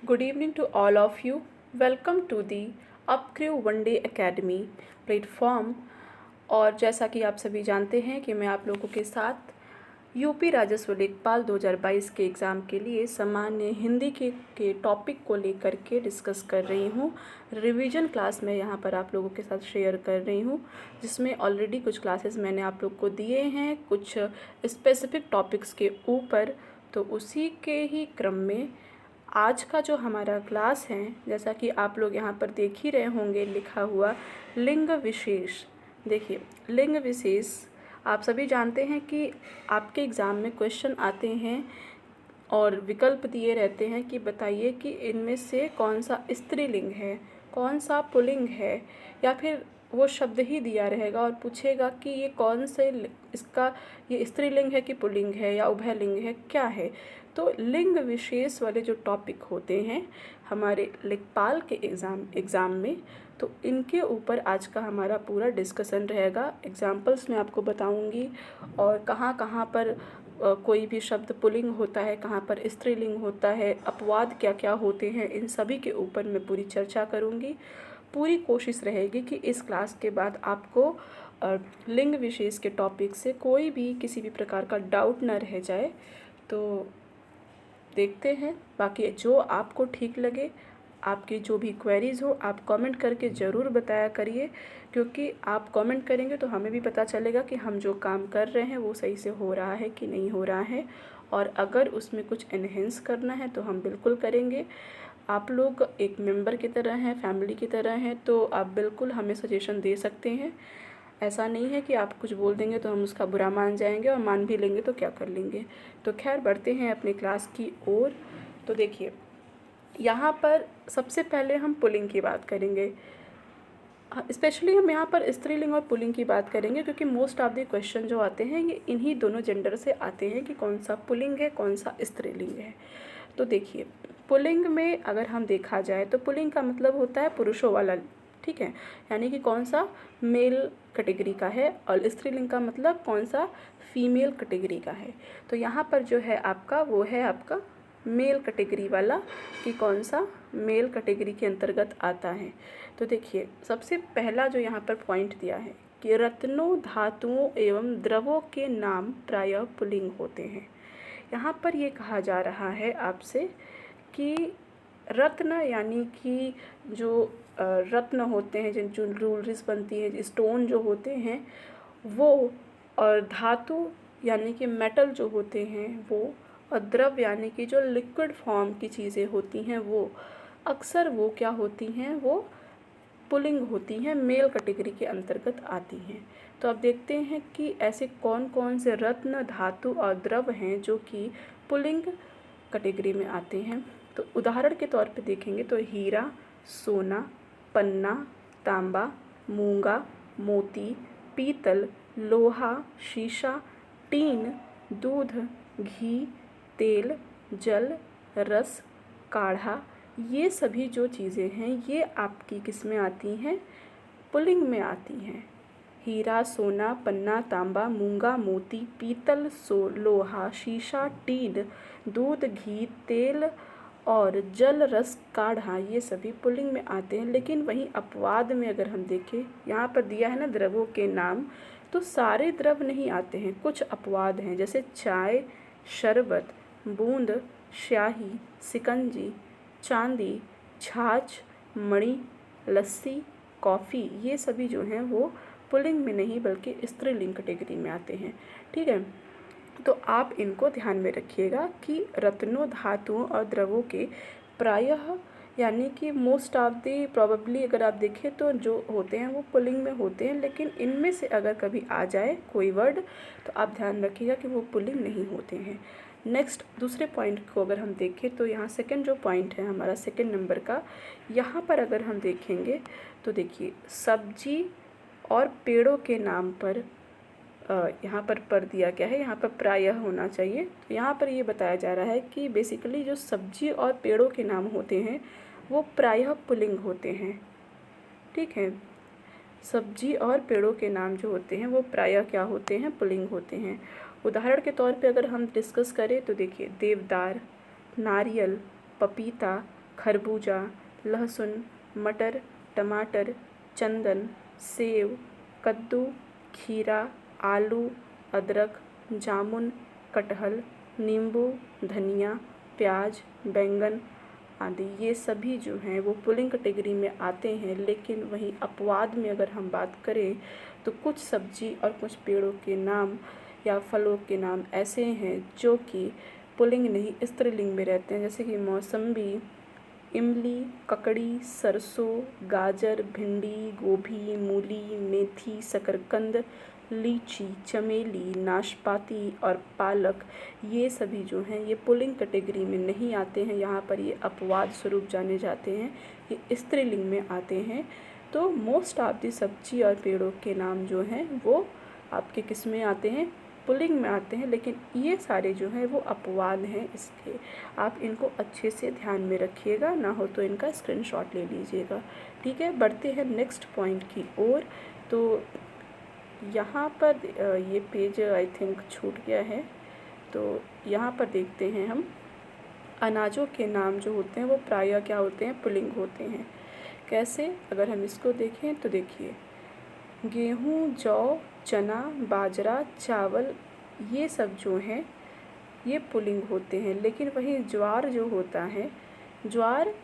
Good evening to all of you. Welcome to the Upcrew One Day Academy platform. और जैसा कि आप सभी जानते हैं कि मैं आप लोगों के साथ यूपी राजस्व लेखपाल 2022 के एग्ज़ाम के लिए सामान्य हिंदी के टॉपिक को लेकर के डिस्कस कर रही हूँ। रिवीजन क्लास में यहाँ पर आप लोगों के साथ शेयर कर रही हूँ, जिसमें ऑलरेडी कुछ क्लासेस मैंने आप लोग को दिए हैं कुछ स्पेसिफिक टॉपिक्स के ऊपर। तो उसी के ही क्रम में आज का जो हमारा क्लास है, जैसा कि आप लोग यहाँ पर देख ही रहे होंगे लिखा हुआ लिंग विशेष। देखिए, लिंग विशेष आप सभी जानते हैं कि आपके एग्ज़ाम में क्वेश्चन आते हैं और विकल्प दिए रहते हैं कि बताइए कि इनमें से कौन सा स्त्रीलिंग है, कौन सा पुल्लिंग है, या फिर वो शब्द ही दिया रहेगा और पूछेगा कि ये कौन से इसका ये स्त्रीलिंग है कि पुल्लिंग है या उभयलिंग है, क्या है। तो लिंग विशेष वाले जो टॉपिक होते हैं हमारे लेखपाल के एग्ज़ाम में, तो इनके ऊपर आज का हमारा पूरा डिस्कशन रहेगा। एग्जाम्पल्स मैं आपको बताऊंगी और कहाँ कहाँ पर कोई भी शब्द पुल्लिंग होता है, कहाँ पर स्त्रीलिंग होता है, अपवाद क्या क्या होते हैं, इन सभी के ऊपर मैं पूरी चर्चा करूँगी। पूरी कोशिश रहेगी कि इस क्लास के बाद आपको लिंग विशेष के टॉपिक से कोई भी किसी भी प्रकार का डाउट न रह जाए। तो देखते हैं, बाकी जो आपको ठीक लगे, आपकी जो भी क्वेरीज़ हो आप कमेंट करके ज़रूर बताया करिए, क्योंकि आप कमेंट करेंगे तो हमें भी पता चलेगा कि हम जो काम कर रहे हैं वो सही से हो रहा है कि नहीं हो रहा है। और अगर उसमें कुछ एनहेंस करना है तो हम बिल्कुल करेंगे। आप लोग एक मेंबर की तरह हैं, फैमिली की तरह हैं, तो आप बिल्कुल हमें सजेशन दे सकते हैं। ऐसा नहीं है कि आप कुछ बोल देंगे तो हम उसका बुरा मान जाएंगे, और मान भी लेंगे तो क्या कर लेंगे। तो खैर, बढ़ते हैं अपनी क्लास की ओर। तो देखिए, यहाँ पर सबसे पहले हम पुल्लिंग की बात करेंगे। स्पेशली हम यहाँ पर स्त्रीलिंग और पुल्लिंग की बात करेंगे, क्योंकि मोस्ट ऑफ द क्वेश्चन जो आते हैं ये इन्हीं दोनों जेंडर से आते हैं कि कौन सा पुल्लिंग है, कौन सा स्त्रीलिंग है। तो देखिए, पुल्लिंग में अगर हम देखा जाए तो पुल्लिंग का मतलब होता है पुरुषों वाला, ठीक है, यानी कि कौन सा मेल कैटेगरी का है, और स्त्रीलिंग का मतलब कौन सा फीमेल कैटेगरी का है। तो यहाँ पर जो है आपका वो है आपका मेल कैटेगरी वाला, कि कौन सा मेल कैटेगरी के अंतर्गत आता है। तो देखिए, सबसे पहला जो यहाँ पर पॉइंट दिया है कि रत्नों, धातुओं एवं द्रवों के नाम प्रायः पुल्लिंग होते हैं। यहाँ पर ये कहा जा रहा है आपसे कि रत्न यानी कि जो रत्न होते हैं, जिन जो ज्वेलरीज बनती है, स्टोन जो होते हैं वो, और धातु यानी कि मेटल जो होते हैं वो, और द्रव यानी कि जो लिक्विड फॉर्म की चीज़ें होती हैं वो, अक्सर वो क्या होती हैं, वो पुल्लिंग होती हैं, मेल कैटेगरी के अंतर्गत आती हैं। तो अब देखते हैं कि ऐसे कौन कौन से रत्न, धातु और द्रव हैं जो कि पुल्लिंग कैटेगरी में आते हैं। तो उदाहरण के तौर पे देखेंगे तो हीरा, सोना, पन्ना, तांबा, मूंगा, मोती, पीतल, लोहा, शीशा, टीन, दूध, घी, तेल, जल, रस, काढ़ा, ये सभी जो चीज़ें हैं ये आपकी किस में आती हैं, पुल्लिंग में आती हैं। हीरा, सोना, पन्ना, तांबा, मूंगा, मोती, पीतल, लोहा, शीशा, टीन, दूध, घी, तेल और जल, रस, काढ़ा, ये सभी पुल्लिंग में आते हैं। लेकिन वहीं अपवाद में अगर हम देखें, यहाँ पर दिया है ना द्रवों के नाम, तो सारे द्रव नहीं आते हैं, कुछ अपवाद हैं, जैसे चाय, शरबत, बूंद, स्याही, सिकंजी, चांदी, छाछ, मणि, लस्सी, कॉफ़ी, ये सभी जो हैं वो पुल्लिंग में नहीं बल्कि स्त्रीलिंग कैटेगरी में आते हैं। ठीक है, तो आप इनको ध्यान में रखिएगा कि रत्नों, धातुओं और द्रवों के प्रायः यानी कि मोस्ट ऑफ दी प्रॉबेबली अगर आप देखें तो जो होते हैं वो पुल्लिंग में होते हैं, लेकिन इनमें से अगर कभी आ जाए कोई वर्ड तो आप ध्यान रखिएगा कि वो पुल्लिंग नहीं होते हैं। नेक्स्ट, दूसरे पॉइंट को अगर हम देखें तो यहाँ सेकंड जो पॉइंट है हमारा सेकंड नंबर का, यहाँ पर अगर हम देखेंगे तो देखिए, सब्जी और पेड़ों के नाम पर यहाँ पर दिया गया है, यहाँ पर प्रायः होना चाहिए। तो यहाँ पर ये बताया जा रहा है कि बेसिकली जो सब्जी और पेड़ों के नाम होते हैं वो प्रायः पुल्लिंग होते हैं। ठीक है, सब्जी और पेड़ों के नाम जो होते हैं वो प्रायः क्या होते हैं, पुल्लिंग होते हैं। उदाहरण के तौर पे अगर हम डिस्कस करें तो देखिए, देवदार, नारियल, पपीता, खरबूजा, लहसुन, मटर, टमाटर, चंदन, सेब, कद्दू, खीरा, आलू, अदरक, जामुन, कटहल, नींबू, धनिया, प्याज, बैंगन आदि। ये सभी जो हैं वो पुल्लिंग कैटेगरी में आते हैं। लेकिन वहीं अपवाद में अगर हम बात करें तो कुछ सब्जी और कुछ पेड़ों के नाम या फलों के नाम ऐसे हैं जो कि पुल्लिंग नहीं स्त्रीलिंग में रहते हैं, जैसे कि मौसम्बी, इमली, ककड़ी, सरसों, गाजर, भिंडी, गोभी, मूली, मेथी, शकरकंद, लीची, चमेली, नाशपाती और पालक। ये सभी जो हैं ये पुल्लिंग कैटेगरी में नहीं आते हैं, यहाँ पर ये अपवाद स्वरूप जाने जाते हैं, ये स्त्रीलिंग में आते हैं। तो मोस्ट ऑफ दी सब्जी और पेड़ों के नाम जो हैं वो आपके किस में आते हैं, पुल्लिंग में आते हैं। लेकिन ये सारे जो हैं वो अपवाद हैं इसके, आप इनको अच्छे से ध्यान में रखिएगा, ना हो तो इनका स्क्रीनशॉट ले लीजिएगा। ठीक है, बढ़ते हैं नेक्स्ट पॉइंट की ओर। तो यहाँ पर ये पेज आई थिंक छूट गया है, तो यहाँ पर देखते हैं हम अनाजों के नाम जो होते हैं वो प्रायः क्या होते हैं, पुल्लिंग होते हैं। कैसे, अगर हम इसको देखें तो देखिए, गेहूँ, जौ, चना, बाजरा, चावल, ये सब जो हैं ये पुल्लिंग होते हैं। लेकिन वही ज्वार जो होता है, ज्वार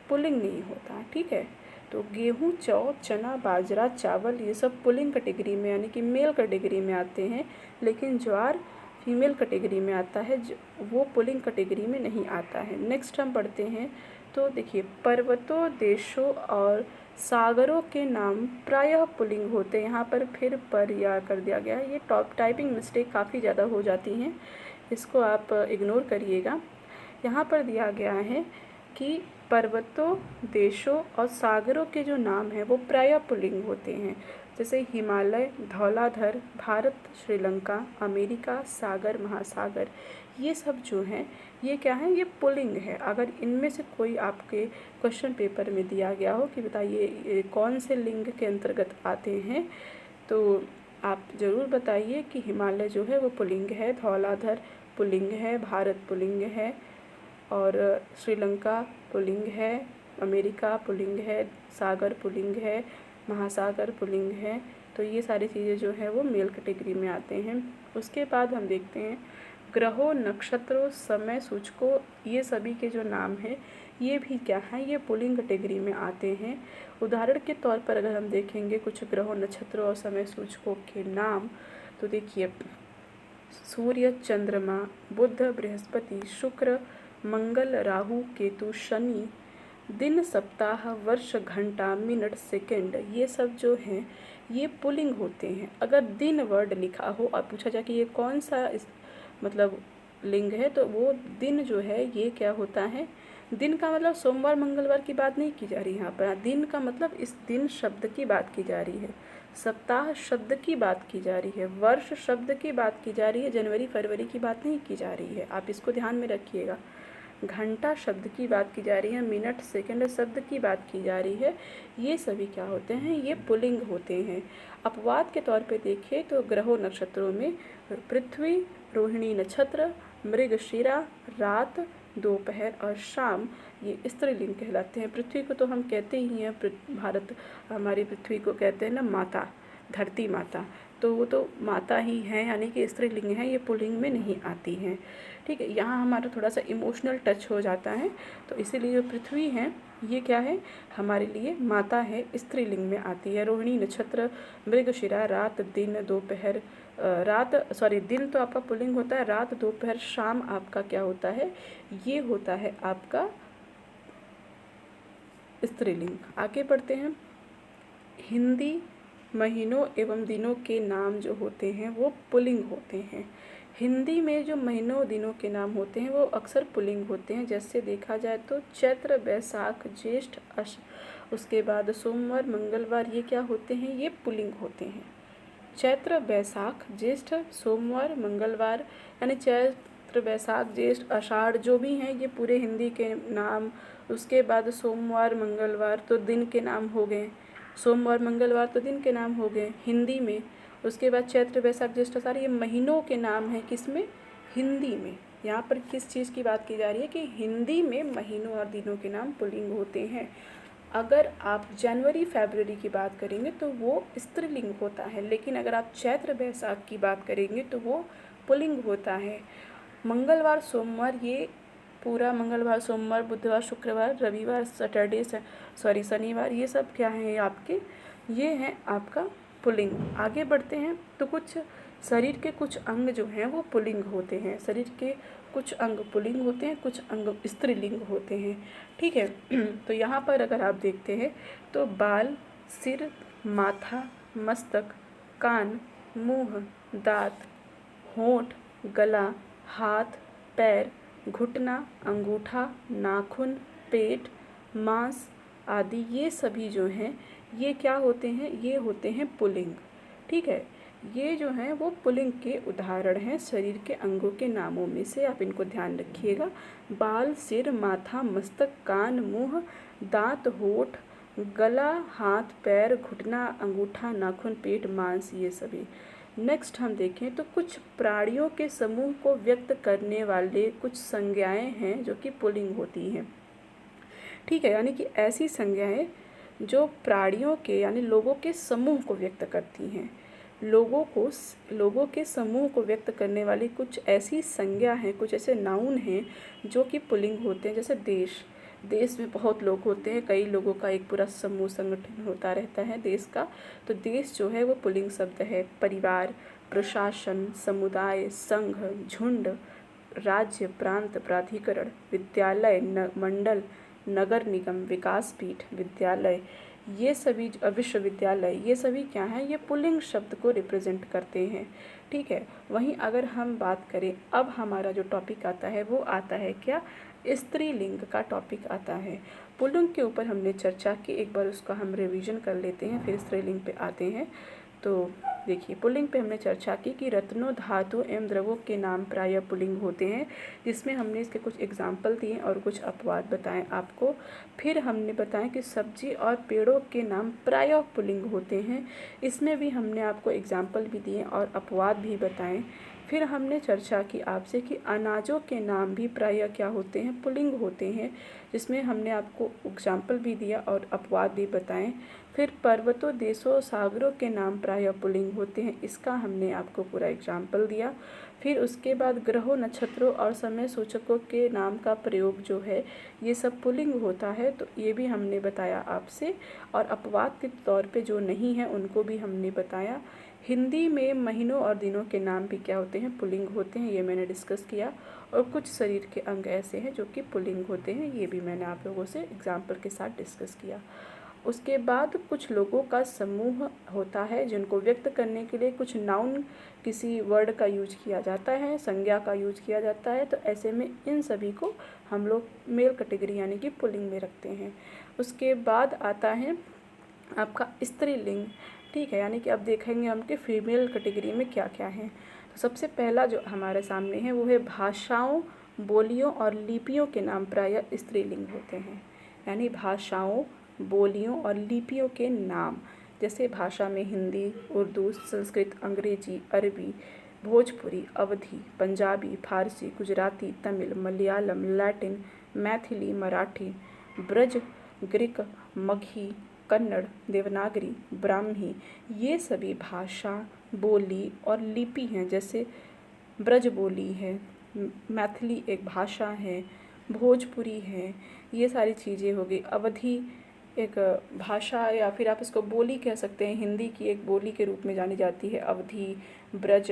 पुल्लिंग नहीं होता। ठीक है, तो गेहूँ, जौ, चना, बाजरा, चावल ये सब पुल्लिंग कैटेगरी में यानी कि मेल कैटेगरी में आते हैं। लेकिन ज्वार फीमेल कैटेगरी में आता है, वो पुल्लिंग कैटेगरी में नहीं आता है। नेक्स्ट हम पढ़ते हैं, तो देखिए, पर्वतों, देशों और सागरों के नाम प्रायः पुल्लिंग होते हैं। यहाँ पर या कर दिया गया है, ये टाइपिंग मिस्टेक काफ़ी ज़्यादा हो जाती हैं, इसको आप इग्नोर करिएगा। यहाँ पर दिया गया है कि पर्वतों, देशों और सागरों के जो नाम हैं वो प्रायः पुल्लिंग होते हैं, जैसे हिमालय, धौलाधर, भारत, श्रीलंका, अमेरिका, सागर, महासागर। ये सब जो हैं ये क्या है, ये पुल्लिंग है। अगर इनमें से कोई आपके क्वेश्चन पेपर में दिया गया हो कि बताइए ये कौन से लिंग के अंतर्गत आते हैं, तो आप ज़रूर बताइए कि हिमालय जो है वो पुल्लिंग है, धौलाधर पुल्लिंग है, भारत पुल्लिंग है, और श्रीलंका पुल्लिंग है, अमेरिका पुल्लिंग है, सागर पुल्लिंग है, महासागर पुल्लिंग है। तो ये सारी चीज़ें जो है वो मेल कैटेगरी में आते हैं। उसके बाद हम देखते हैं ग्रहों, नक्षत्रों, समय सूचकों, ये सभी के जो नाम हैं ये भी क्या हैं, ये पुल्लिंग कैटेगरी में आते हैं। उदाहरण के तौर पर अगर हम देखेंगे कुछ ग्रहों, नक्षत्रों और समय सूचकों के नाम, तो देखिए, सूर्य, चंद्रमा, बुध, बृहस्पति, शुक्र, मंगल, राहु, केतु, शनि, दिन, सप्ताह, वर्ष, घंटा, मिनट, सेकंड, ये सब जो हैं ये पुल्लिंग होते हैं। अगर दिन वर्ड लिखा हो और पूछा जाए कि ये कौन सा मतलब लिंग है, तो वो दिन जो है ये क्या होता है, दिन का मतलब सोमवार मंगलवार की बात नहीं की जा रही यहाँ पर। दिन का मतलब इस दिन शब्द की बात की जा रही है, सप्ताह शब्द की बात की जा रही है, वर्ष शब्द की बात की जा रही है, जनवरी फरवरी की बात नहीं की जा रही है, आप इसको ध्यान में रखिएगा। घंटा शब्द की बात की जा रही है, मिनट, सेकंड शब्द की बात की जा रही है। ये सभी क्या होते हैं, ये पुल्लिंग होते हैं। अपवाद के तौर पे देखिए तो ग्रहों, नक्षत्रों में पृथ्वी, रोहिणी नक्षत्र, मृगशिरा, रात, दोपहर और शाम, ये स्त्रीलिंग कहलाते हैं। पृथ्वी को तो हम कहते ही हैं, भारत हमारी पृथ्वी को कहते हैं ना माता, धरती माता, तो वो तो माता ही है, यानी कि स्त्रीलिंग है, ये पुल्लिंग में नहीं आती हैं। ठीक है, यहाँ हमारा थोड़ा सा इमोशनल टच हो जाता है, तो इसीलिए जो पृथ्वी है ये क्या है, हमारे लिए माता है, स्त्रीलिंग में आती है। रोहिणी नक्षत्र, मृगशिरा, रात, दिन, दोपहर, दिन तो आपका पुल्लिंग होता है, रात, दोपहर, शाम आपका क्या होता है, ये होता है आपका स्त्रीलिंग। आगे बढ़ते हैं, हिंदी महीनों एवं दिनों के नाम जो होते हैं वो पुल्लिंग होते हैं। हिंदी में जो महीनों दिनों के नाम होते हैं वो अक्सर पुल्लिंग होते हैं। जैसे देखा जाए तो चैत्र, बैसाख, ज्येष्ठ, उसके बाद सोमवार, मंगलवार, ये क्या होते हैं, ये पुल्लिंग होते हैं। चैत्र, बैसाख, ज्येष्ठ, सोमवार, मंगलवार, यानी चैत्र, बैसाख, ज्येष्ठ, आषाढ़ जो भी हैं ये पूरे हिंदी के नाम। उसके बाद सोमवार, मंगलवार तो दिन के नाम हो गए, सोमवार, मंगलवार तो दिन के नाम हो गए हिंदी में। उसके बाद चैत्र, बैसाख, ज्येष्ठ, आषाढ़, ये महीनों के नाम हैं, किसमें, हिंदी में। यहाँ पर किस चीज़ की बात की जा रही है कि हिंदी में महीनों और दिनों के नाम पुल्लिंग होते हैं। अगर आप जनवरी फरवरी की बात करेंगे तो वो स्त्रीलिंग होता है, लेकिन अगर आप चैत्र बैसाख की बात करेंगे तो वो पुल्लिंग होता है। मंगलवार सोमवार, ये पूरा मंगलवार सोमवार बुधवार शुक्रवार रविवार सैटरडे शनिवार, ये सब क्या है आपके, ये हैं आपका पुल्लिंग। आगे बढ़ते हैं तो कुछ शरीर के कुछ अंग जो हैं वो पुल्लिंग होते हैं। शरीर के कुछ अंग पुल्लिंग होते हैं, कुछ अंग स्त्रीलिंग होते हैं। ठीक है। तो यहाँ पर अगर आप देखते हैं तो बाल, सिर, माथा, मस्तक, कान, मुंह, दांत, होंठ, गला, हाथ, पैर, घुटना, अंगूठा, नाखून, पेट, मांस आदि, ये सभी जो हैं ये क्या होते हैं, ये होते हैं पुल्लिंग। ठीक है। ये जो हैं वो पुल्लिंग के उदाहरण हैं शरीर के अंगों के नामों में से, आप इनको ध्यान रखिएगा। बाल, सिर, माथा, मस्तक, कान, मुंह, दांत, होंठ, गला, हाथ, पैर, घुटना, अंगूठा, नाखून, पेट, मांस, ये सभी। नेक्स्ट हम देखें तो कुछ प्राणियों के समूह को व्यक्त करने वाले कुछ संज्ञाएं हैं जो कि पुल्लिंग होती हैं। ठीक है, यानी कि ऐसी संज्ञाएं जो प्राणियों के यानी लोगों के समूह को व्यक्त करती हैं। लोगों के समूह को व्यक्त करने वाली कुछ ऐसी संज्ञा हैं, कुछ ऐसे नाउन हैं जो कि पुल्लिंग होते हैं। जैसे देश में बहुत लोग होते हैं, कई लोगों का एक पूरा समूह संगठन होता रहता है देश का, तो देश जो है वो पुल्लिंग शब्द है। परिवार, प्रशासन, समुदाय, संघ, झुंड, राज्य, प्रांत, प्राधिकरण, विद्यालय, मंडल, नगर निगम, विकास पीठ, विद्यालय, ये सभी विश्वविद्यालय, ये सभी क्या हैं, ये पुल्लिंग शब्द को रिप्रेजेंट करते हैं। ठीक है। वहीं अगर हम बात करें, अब हमारा जो टॉपिक आता है वो आता है क्या, स्त्रीलिंग का टॉपिक आता है। पुल्लिंग के ऊपर हमने चर्चा की, एक बार उसका हम रिवीजन कर लेते हैं, फिर स्त्रीलिंग पे आते हैं। तो देखिए, पुल्लिंग पे हमने चर्चा की कि रत्नों, धातु एवं द्रवों के नाम प्रायः पुल्लिंग होते हैं, जिसमें हमने इसके कुछ एग्जाम्पल दिए और कुछ अपवाद बताएं आपको। फिर हमने बताया कि सब्जी और पेड़ों के नाम प्रायः पुल्लिंग होते हैं, इसमें भी हमने आपको एग्जाम्पल भी दिए और अपवाद भी बताएं। फिर हमने चर्चा की आपसे कि अनाजों के नाम भी प्रायः क्या होते हैं, पुल्लिंग होते हैं, जिसमें हमने आपको एग्जाम्पल भी दिया और अपवाद भी बताएं। फिर पर्वतों, देशों, सागरों के नाम प्रायः पुल्लिंग होते हैं, इसका हमने आपको पूरा एग्जाम्पल दिया। फिर उसके बाद ग्रहों, नक्षत्रों और समय सूचकों के नाम का प्रयोग जो है ये सब पुल्लिंग होता है, तो ये भी हमने बताया आपसे। और अपवाद के तौर पे जो नहीं है उनको भी हमने बताया। हिंदी में महीनों और दिनों के नाम भी क्या होते हैं, पुल्लिंग होते हैं, ये मैंने डिस्कस किया। और कुछ शरीर के अंग ऐसे हैं जो कि पुल्लिंग होते हैं, ये भी मैंने आप लोगों से एग्जाम्पल के साथ डिस्कस किया। उसके बाद कुछ लोगों का समूह होता है जिनको व्यक्त करने के लिए कुछ नाउन, किसी वर्ड का यूज किया जाता है, संज्ञा का यूज किया जाता है, तो ऐसे में इन सभी को हम लोग मेल कैटेगरी यानी कि पुल्लिंग में रखते हैं। उसके बाद आता है आपका स्त्रीलिंग। ठीक है, यानी कि अब देखेंगे हम कि फीमेल कैटेगरी में क्या क्या है। तो सबसे पहला जो हमारे सामने है वो है भाषाओं, बोलियों और लिपियों के नाम प्रायः स्त्रीलिंग होते हैं। यानी भाषाओं, बोलियों और लिपियों के नाम, जैसे भाषा में हिंदी, उर्दू, संस्कृत, अंग्रेजी, अरबी, भोजपुरी, अवधी, पंजाबी, फारसी, गुजराती, तमिल, मलयालम, लैटिन, मैथिली, मराठी, ब्रज, ग्रीक, मगही, कन्नड़, देवनागरी, ब्राह्मी, ये सभी भाषा, बोली और लिपि हैं। जैसे ब्रज बोली है, मैथिली एक भाषा है, भोजपुरी है, ये सारी चीज़ें हो गई। अवधी एक भाषा या फिर आप इसको बोली कह सकते हैं, हिंदी की एक बोली के रूप में जानी जाती है अवधी, ब्रज,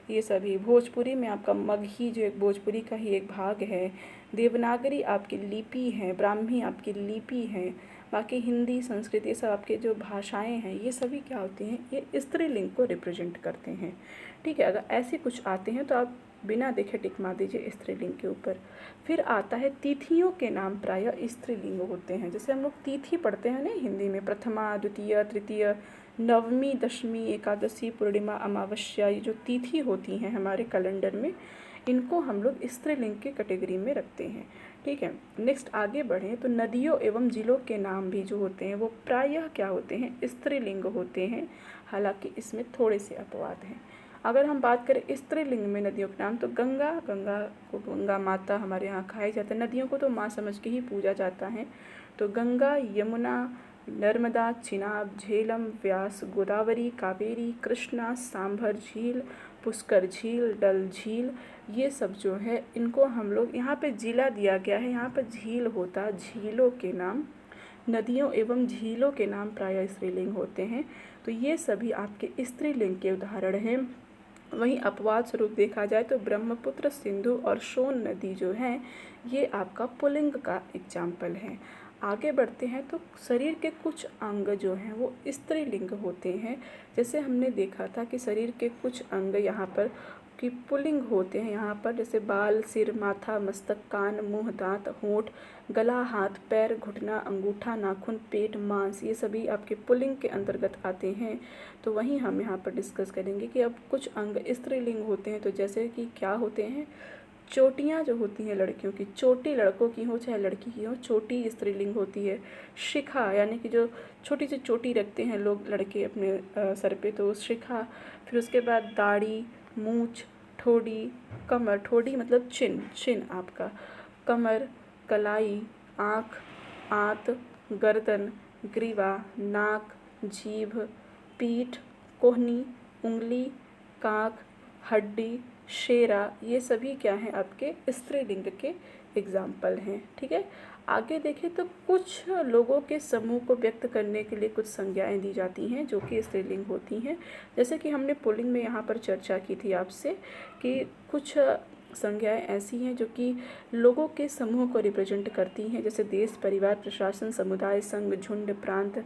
ये सभी। भोजपुरी में आपका मगही जो एक भोजपुरी का ही एक भाग है। देवनागरी आपकी लिपि है, ब्राह्मी आपकी लिपि है। बाकी हिंदी, संस्कृत, ये सब आपके जो भाषाएं हैं ये सभी क्या होती हैं, ये स्त्रीलिंग को रिप्रेजेंट करते हैं। ठीक है, अगर ऐसे कुछ आते हैं तो आप बिना देखे टिक मार दीजिए स्त्रीलिंग के ऊपर। फिर आता है तिथियों के नाम प्रायः स्त्रीलिंग होते हैं। जैसे हम लोग तिथि पढ़ते हैं ना हिंदी में, प्रथमा, द्वितीय, तृतीय, नवमी, दशमी, एकादशी, पूर्णिमा, अमावस्या, ये जो तिथि होती हैं हमारे कैलेंडर में, इनको हम लोग स्त्रीलिंग के कैटेगरी में रखते हैं। ठीक है, नेक्स्ट आगे बढ़ें तो नदियों एवं जिलों के नाम भी जो होते हैं वो प्रायः क्या होते हैं, स्त्रीलिंग होते हैं। हालांकि इसमें थोड़े से अपवाद हैं। अगर हम बात करें स्त्रीलिंग में नदियों के नाम, तो गंगा, गंगा को गंगा माता हमारे यहाँ खाई जाता है। नदियों को तो माँ समझ के ही पूजा जाता है। तो गंगा, यमुना, नर्मदा, चिनाब, झेलम, व्यास, गोदावरी, कावेरी, कृष्णा, सांभर झील, पुष्कर झील, डल झील, ये सब जो है इनको हम लोग यहाँ पे जिला दिया गया है, यहाँ पर झील होता, झीलों के नाम, नदियों एवं झीलों के नाम प्रायः स्त्रीलिंग होते हैं। तो ये सभी आपके स्त्रीलिंग के उदाहरण हैं। वहीं अपवाद स्वरूप देखा जाए तो ब्रह्मपुत्र, सिंधु और सोन नदी जो हैं ये आपका पुल्लिंग का एग्जाम्पल है। आगे बढ़ते हैं तो शरीर के कुछ अंग जो हैं वो स्त्रीलिंग होते हैं। जैसे हमने देखा था कि शरीर के कुछ अंग यहाँ पर कि पुल्लिंग होते हैं, यहाँ पर जैसे बाल, सिर, माथा, मस्तक, कान, मुंह, दांत, होंठ, गला, हाथ, पैर, घुटना, अंगूठा, नाखून, पेट, मांस, ये सभी आपके पुल्लिंग के अंतर्गत आते हैं। तो वहीं हम यहाँ पर डिस्कस करेंगे कि अब कुछ अंग स्त्रीलिंग होते हैं। तो जैसे कि क्या होते हैं, चोटियाँ जो होती हैं लड़कियों की, चोटी लड़कों की हो चाहे लड़की की हो, चोटी स्त्रीलिंग होती है। शिखा यानी कि जो छोटी सी चोटी रखते हैं लोग लड़के अपने सर पे, तो शिखा। फिर उसके बाद दाढ़ी, मूछ, ठोड़ी, कमर, ठोड़ी मतलब चिन, चिन आपका, कमर, कलाई, आँख, आंत, गर्दन, ग्रीवा, नाक, जीभ, पीठ, कोहनी, उंगली, कांख, हड्डी, शेरा, ये सभी क्या हैं आपके स्त्रीलिंग के एग्जाम्पल हैं। ठीक है, आगे देखें तो कुछ लोगों के समूह को व्यक्त करने के लिए कुछ संज्ञाएं दी जाती हैं जो कि स्त्रीलिंग होती हैं। जैसे कि हमने पुल्लिंग में यहाँ पर चर्चा की थी आपसे कि कुछ संज्ञाएं ऐसी हैं जो कि लोगों के समूह को रिप्रेजेंट करती हैं, जैसे देश, परिवार, प्रशासन, समुदाय, संघ, झुंड, प्रांत,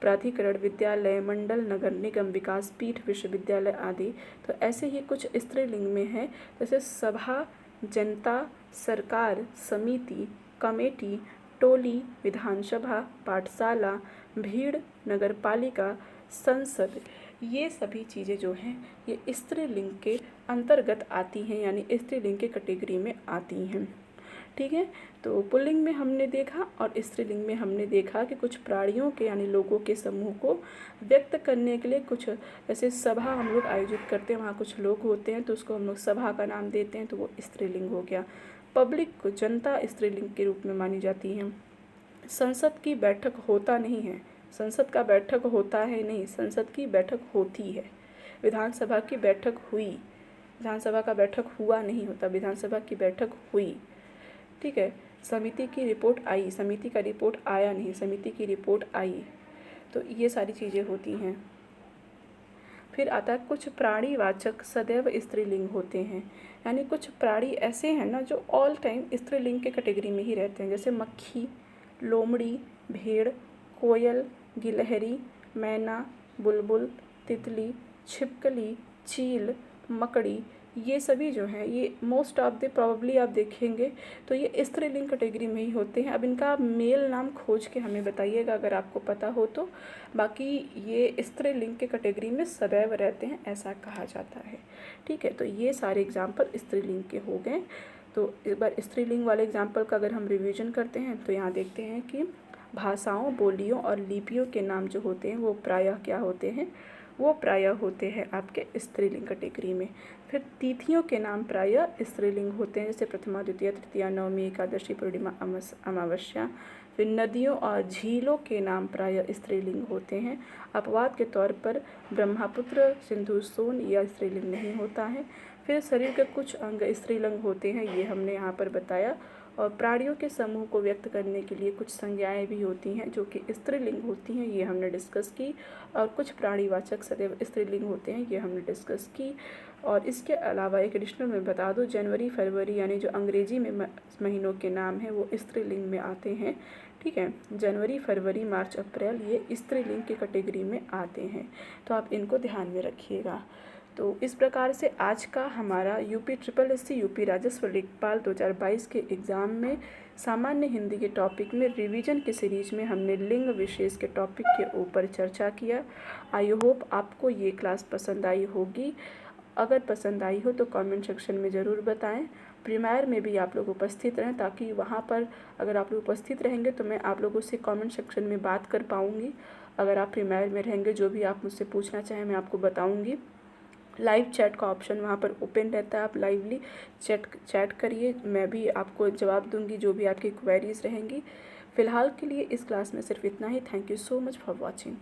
प्राधिकरण, विद्यालय, मंडल, नगर निगम, विकास पीठ, विश्वविद्यालय आदि। तो ऐसे ही कुछ स्त्रीलिंग में है, जैसे सभा, जनता, सरकार, समिति, कमेटी, टोली, विधानसभा, पाठशाला, भीड़, नगरपालिका, संसद, ये सभी चीज़ें जो हैं ये स्त्रीलिंग के अंतर्गत आती हैं, यानी स्त्रीलिंग के कैटेगरी में आती हैं। ठीक है, तो पुल्लिंग में हमने देखा और स्त्रीलिंग में हमने देखा कि कुछ प्राणियों के यानी लोगों के समूह को व्यक्त करने के लिए कुछ, जैसे सभा हम लोग आयोजित करते हैं, वहाँ कुछ लोग होते हैं तो उसको हम लोग सभा का नाम देते हैं, तो वो स्त्रीलिंग हो गया। पब्लिक को, जनता, स्त्रीलिंग के रूप में मानी जाती है। संसद की बैठक होता नहीं है, संसद का बैठक होता है नहीं, संसद की बैठक होती है। विधानसभा की बैठक हुई, विधानसभा का बैठक हुआ नहीं होता, विधानसभा की बैठक हुई। ठीक है, समिति की रिपोर्ट आई, समिति का रिपोर्ट आया नहीं, समिति की रिपोर्ट आई। तो ये सारी चीज़ें होती हैं। फिर आता है कुछ प्राणीवाचक सदैव स्त्रीलिंग होते हैं, यानी कुछ प्राणी ऐसे हैं ना जो ऑल टाइम स्त्रीलिंग के कैटेगरी में ही रहते हैं, जैसे मक्खी, लोमड़ी, भेड़, कोयल, गिलहरी, मैना, बुलबुल, तितली, छिपकली, चील, मकड़ी, ये सभी जो हैं ये मोस्ट ऑफ द प्रॉबली आप देखेंगे तो ये स्त्रीलिंग कैटेगरी में ही होते हैं। अब इनका मेल नाम खोज के हमें बताइएगा अगर आपको पता हो तो। बाकी ये स्त्रीलिंग के कैटेगरी में सदैव रहते हैं ऐसा कहा जाता है। ठीक है, तो ये सारे एग्जाम्पल स्त्रीलिंग के हो गए। तो एक बार स्त्रीलिंग वाले एग्जाम्पल का अगर हम रिवीजन करते हैं तो यहाँ देखते हैं कि भाषाओं, बोलियों और लिपियों के नाम जो होते हैं वो प्रायः क्या होते हैं, वो प्रायः होते हैं आपके स्त्रीलिंग कैटेगरी में। फिर तिथियों के नाम प्रायः स्त्रीलिंग होते हैं, जैसे प्रथमा, द्वितीया, तृतीया, नवमी, एकादशी, पूर्णिमा, अमावस्या। फिर नदियों और झीलों के नाम प्रायः स्त्रीलिंग होते हैं। अपवाद के तौर पर ब्रह्मपुत्र, सिंधु, सोन यह स्त्रीलिंग नहीं होता है। फिर शरीर के कुछ अंग स्त्रीलिंग होते हैं, ये हमने यहाँ पर बताया। और प्राणियों के समूह को व्यक्त करने के लिए कुछ संज्ञाएं भी होती हैं जो कि स्त्रीलिंग होती हैं, ये हमने डिस्कस की। और कुछ प्राणीवाचक सदैव स्त्रीलिंग होते हैं, ये हमने डिस्कस की। और इसके अलावा एक एडिशनल में बता दूं, जनवरी, फरवरी यानी जो अंग्रेजी में महीनों के नाम हैं वो स्त्रीलिंग में आते हैं। ठीक है, जनवरी, फरवरी, मार्च, अप्रैल ये स्त्रीलिंग के कैटेगरी में आते हैं, तो आप इनको ध्यान में रखिएगा। तो इस प्रकार से आज का हमारा UPSSC यूपी राजस्व लेखपाल 2022 के एग्ज़ाम में सामान्य हिंदी के टॉपिक में रिवीजन की सीरीज में हमने लिंग विशेष के टॉपिक के ऊपर चर्चा किया। आई होप आपको ये क्लास पसंद आई होगी। अगर पसंद आई हो तो कमेंट सेक्शन में ज़रूर बताएं। प्रीमायर में भी आप लोग उपस्थित रहें, ताकि वहाँ पर अगर आप लोग उपस्थित रहेंगे तो मैं आप लोगों से कमेंट सेक्शन में बात कर पाऊँगी। अगर आप प्रीमायर में रहेंगे, जो भी आप मुझसे पूछना चाहें मैं आपको बताऊँगी। लाइव चैट का ऑप्शन वहाँ पर ओपन रहता है, आप लाइवली चैट करिए, मैं भी आपको जवाब दूंगी जो भी आपकी क्वेरीज़ रहेंगी। फ़िलहाल के लिए इस क्लास में सिर्फ इतना ही। Thank you so much for watching.